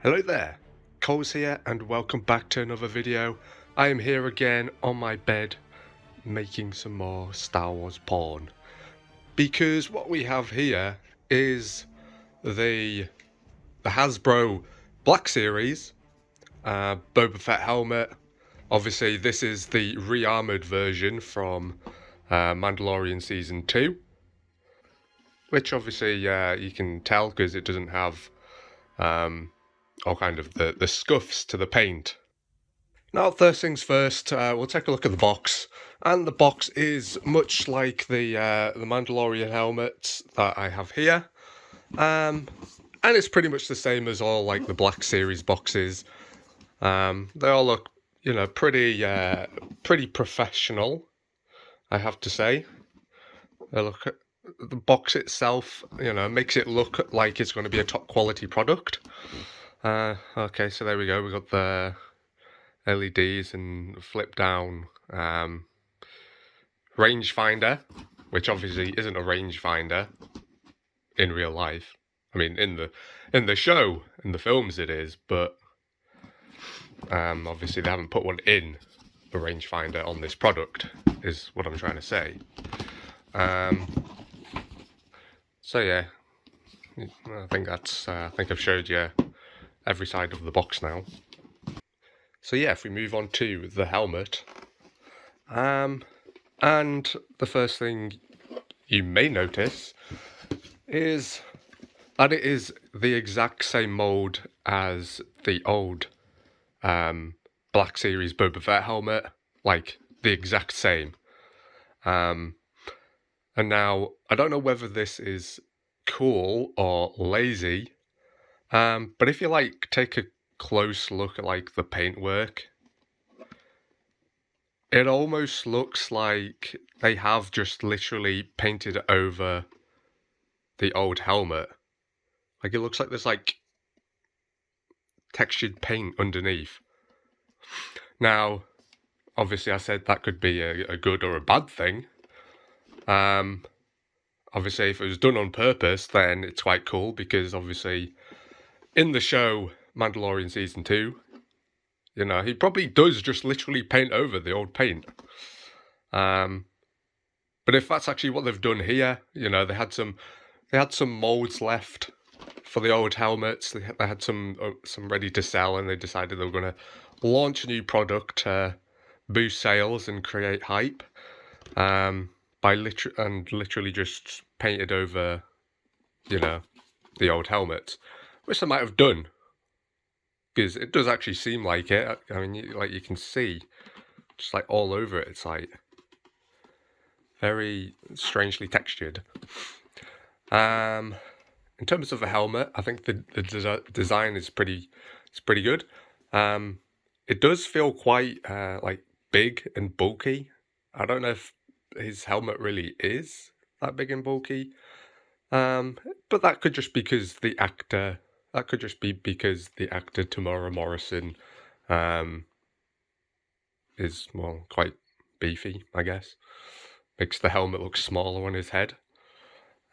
Hello there, Koles here and welcome back to another video. I am here again on my bed making some more Star Wars porn. Because what we have here is the Hasbro Black Series Boba Fett helmet. Obviously this is the re-armored version from Mandalorian Season 2. Which obviously you can tell because it doesn't have all kind of the scuffs to the paint. Now, first things first, we'll take a look at the box, and the box is much like the Mandalorian helmet that I have here, and it's pretty much the same as all like the Black Series boxes. They all look, pretty professional, I have to say. They look. The box itself, makes it look like it's going to be a top quality product. Okay, so there we go. We got the LEDs and flip down rangefinder, which obviously isn't a rangefinder in real life. I mean, in the show, in the films, it is, but obviously they haven't put one in a rangefinder on this product. Is what I'm trying to say. So yeah, I think I've showed you every side of the box now. So yeah, if we move on to the helmet, and the first thing you may notice is that it is the exact same mold as the old Black Series Boba Fett helmet, like the exact same. And now, I don't know whether this is cool or lazy, but if you take a close look at the paintwork, it almost looks like they have just literally painted over the old helmet. It looks like there's textured paint underneath. Now, obviously I said that could be a good or a bad thing. Obviously, if it was done on purpose, then it's quite cool because obviously, in the show Mandalorian Season 2, he probably does just literally paint over the old paint. But if that's actually what they've done here, they had some molds left for the old helmets. They had some ready to sell, and they decided they were going to launch a new product to boost sales and create hype. By literally just painted over, the old helmet, which they might have done, because it does actually seem like it. I mean, you can see, just all over it, it's very strangely textured. In terms of the helmet, I think the design is pretty good. It does feel quite big and bulky. I don't know if his helmet really is that big and bulky, but that could just be because the actor Tamara Morrison is quite beefy, I guess. Makes the helmet look smaller on his head.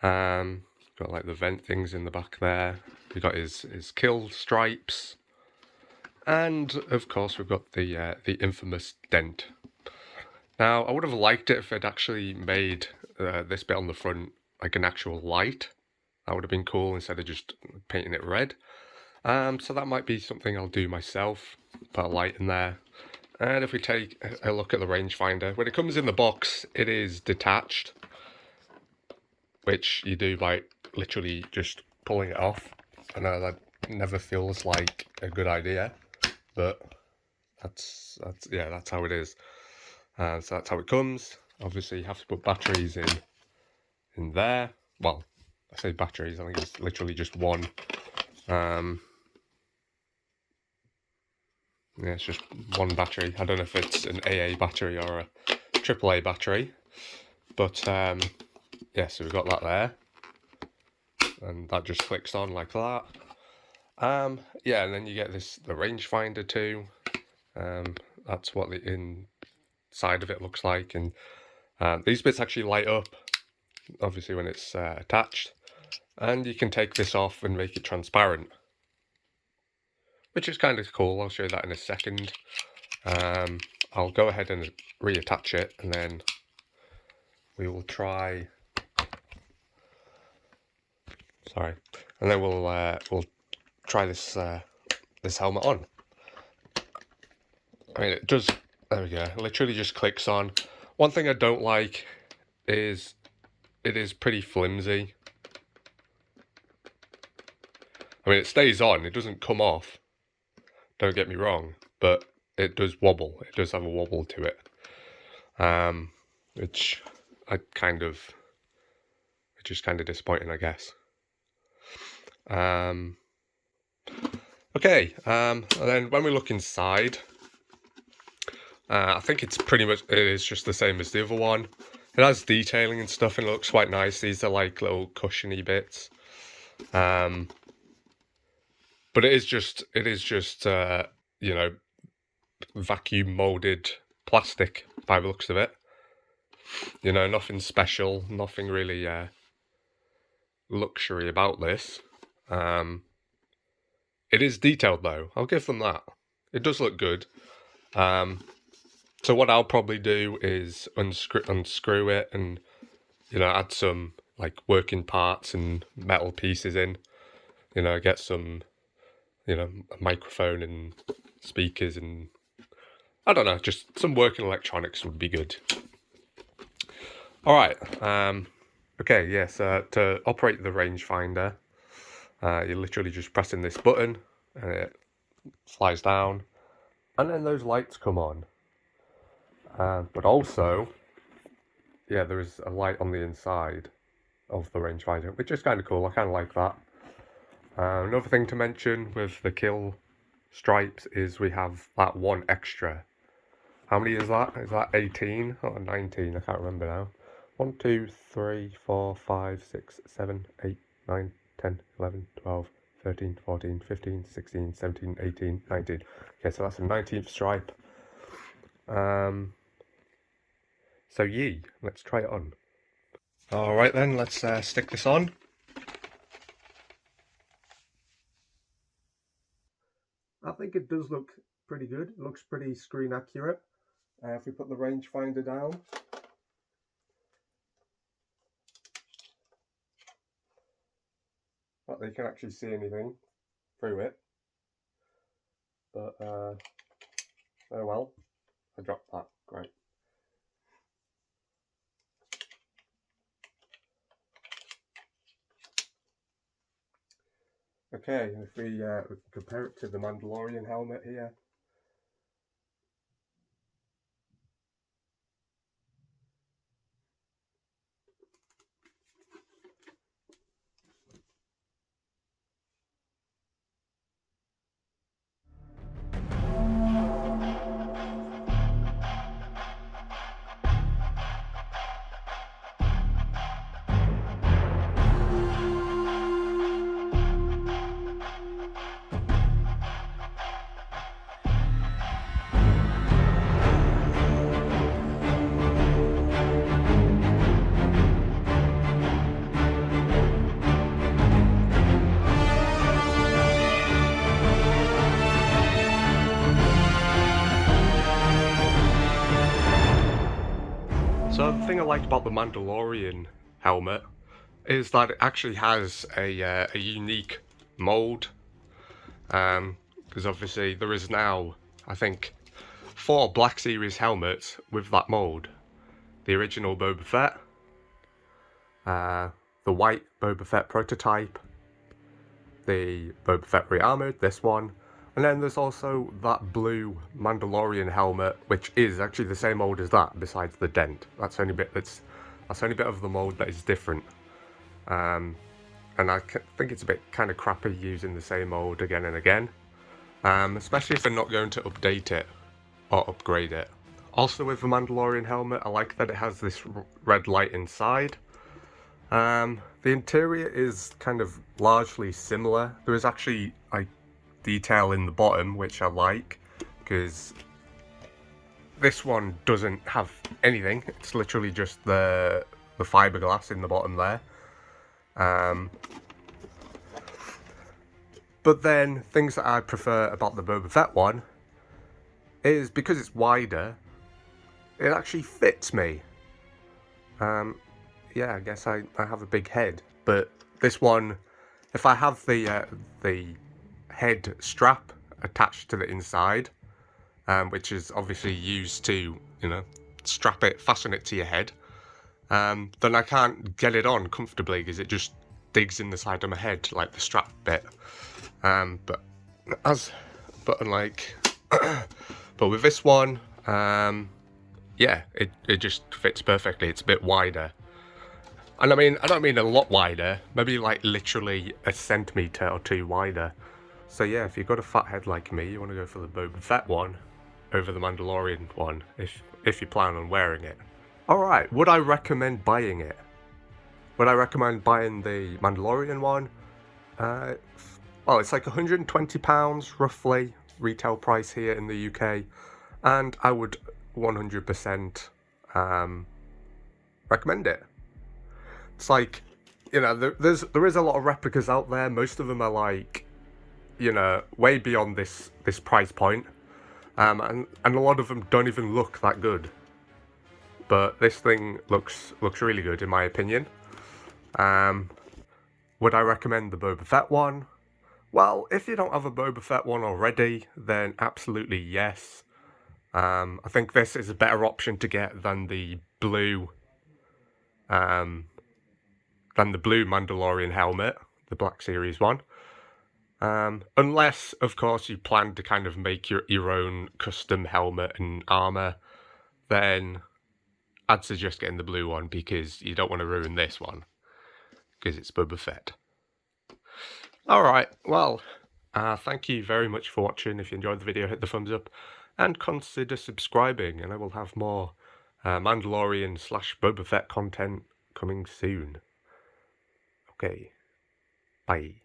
Got the vent things in the back there. We got his kill stripes, and of course we've got the infamous dent. Now, I would have liked it if it actually made this bit on the front an actual light. That would have been cool instead of just painting it red. So that might be something I'll do myself, put a light in there. And if we take a look at the rangefinder, when it comes in the box, it is detached, which you do by literally just pulling it off. I know that never feels like a good idea, but that's how it is. So that's how it comes. Obviously, you have to put batteries in there. Well, I say batteries, I think it's literally just one. Yeah, it's just one battery. I don't know if it's an AA battery or a AAA battery. But, yeah, so we've got that there. And that just clicks on like that. Yeah, and then you get the rangefinder too. That's what the inside of it looks like, and these bits actually light up, obviously, when it's attached, and you can take this off and make it transparent. which is kind of cool. I'll show you that in a second. I'll go ahead and reattach it, and then we will try. Sorry, and then we'll try this this helmet on. I mean, it does. There we go. It literally just clicks on. One thing I don't like is it is pretty flimsy. I mean, it stays on. It doesn't come off. Don't get me wrong, but it does wobble. It does have a wobble to it, which it's just kind of disappointing, I guess. Okay, and then when we look inside, I think it's pretty much, it is just the same as the other one. It has detailing and stuff, and it looks quite nice. These are like little cushiony bits. But it is just you know, vacuum molded plastic by the looks of it. You know, nothing special, nothing really luxury about this. It is detailed though, I'll give them that. It does look good. So what I'll probably do is unscrew it and, you know, add some like working parts and metal pieces in. You know, get some, you know, a microphone and speakers and, I don't know, just some working electronics would be good. Alright, okay, yeah, so to operate the rangefinder, you're literally just pressing this button and it flies down, and then those lights come on. But also, yeah, there is a light on the inside of the rangefinder, which is kind of cool. I kind of like that. Another thing to mention with the kill stripes is we have that one extra. How many is that? Is that 18 or 19? I can't remember now. 1, 2, 3, 4, 5, 6, 7, 8, 9, 10, 11, 12, 13, 14, 15, 16, 17, 18, 19. Okay, so that's a 19th stripe. So let's try it on. Alright then, let's stick this on. I think it does look pretty good. It looks pretty screen accurate. If we put the rangefinder down. Not that you can actually see anything through it. But, oh well. I dropped that. Great. Okay, if we can compare it to the Mandalorian helmet here. So the thing I liked about the Mandalorian helmet is that it actually has a unique mold, because obviously there is now, I think, 4 Black Series helmets with that mold. The original Boba Fett, the white Boba Fett prototype, the Boba Fett re-armored, this one, and then there's also that blue Mandalorian helmet, which is actually the same mold as that, besides the dent. That's the only bit of the mold that is different. And I think it's a bit kind of crappy using the same mold again and again, especially if they're not going to update it or upgrade it. Also with the Mandalorian helmet, I like that it has this red light inside. The interior is kind of largely similar. There is actually like detail in the bottom, which I like, because this one doesn't have anything. It's literally just the fiberglass in the bottom there. But then, things that I prefer about the Boba Fett one is because it's wider, it actually fits me. Yeah, I guess I have a big head, but this one, if I have the head strap attached to the inside, which is obviously used to, strap it, fasten it to your head, then I can't get it on comfortably because it just digs in the side of my head, like the strap bit. But unlike, but with this one, yeah, it just fits perfectly. It's a bit wider. And I don't mean a lot wider, maybe like literally a centimetre or two wider. So yeah, if you've got a fat head like me, you want to go for the Boba Fett one over the Mandalorian one, if you plan on wearing it. Alright, would I recommend buying it? Would I recommend buying the Mandalorian one? Well, it's like £120 roughly, retail price here in the UK. And I would 100% recommend it. It's like, there is a lot of replicas out there. Most of them are like, way beyond this price point. And a lot of them don't even look that good. But this thing looks really good in my opinion. Would I recommend the Boba Fett one? Well, if you don't have a Boba Fett one already, then absolutely yes. I think this is a better option to get than the blue Mandalorian helmet, the Black Series one. Unless, of course, you plan to kind of make your own custom helmet and armor, then I'd suggest getting the blue one because you don't want to ruin this one, because it's Boba Fett. Alright, well, thank you very much for watching. If you enjoyed the video, hit the thumbs up, and consider subscribing, and I will have more Mandalorian/Boba Fett content coming soon. Okay, bye.